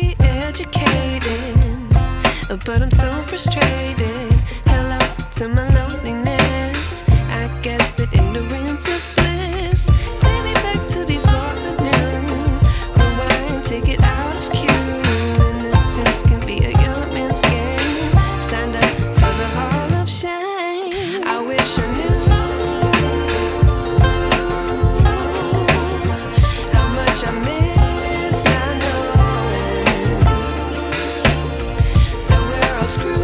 be educated, but I'm so frustrated. Hello to my loneliness. I guess that ignorance is bliss. Take me back to before I knew. Rewind, take it out of cue. Innocence can be a young man's game. Signed up for the hall of shame. I wish I knew how much I miss not knowing that we're all screwed.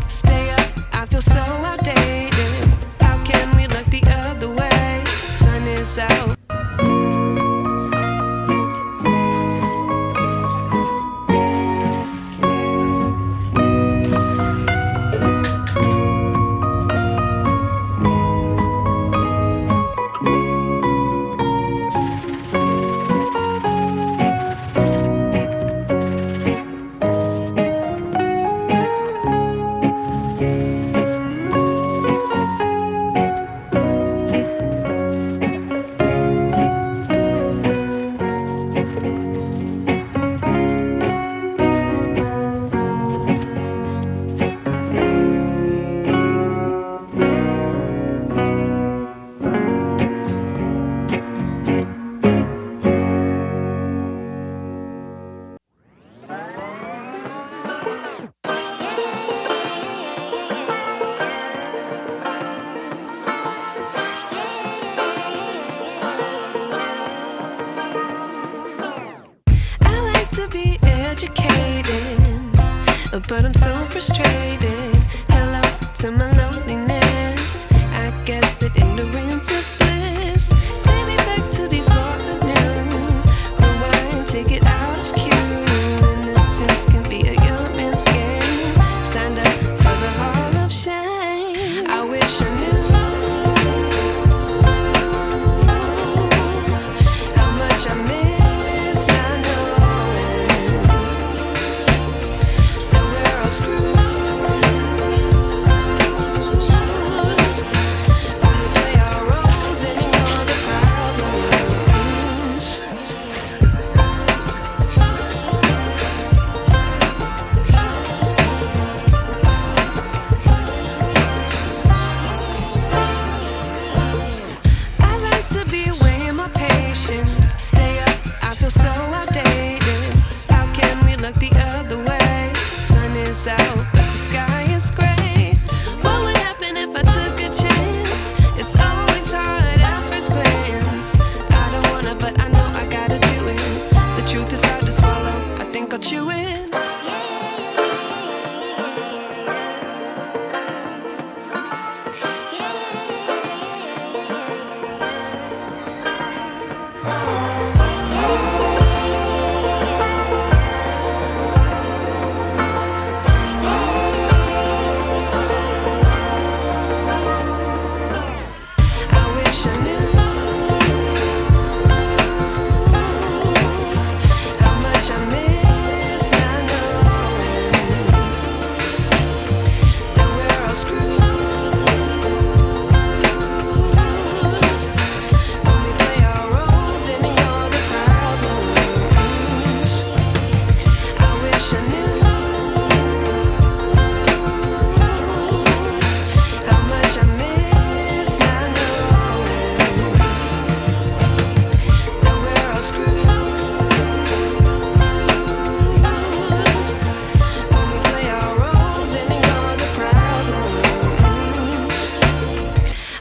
Stay up, I feel so outdated. How can we look the other way? Sun is out. Be educated, but I'm so frustrated. Hello to my loneliness. I guess that ignorance is bliss. Take me back to before I knew. Rewind, take it out of cue. Innocence can be a young man's game. Signed up for the hall of shame. I wish I knew how much I miss. Stay up, I feel so outdated. How can we look the other way? Sun is out, but the sky is gray. What would happen if I took a chance? It's always hard at first glance. I don't wanna, but I know I gotta do it. The truth is hard to swallow, I think I'll chew it.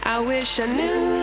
I wish I knew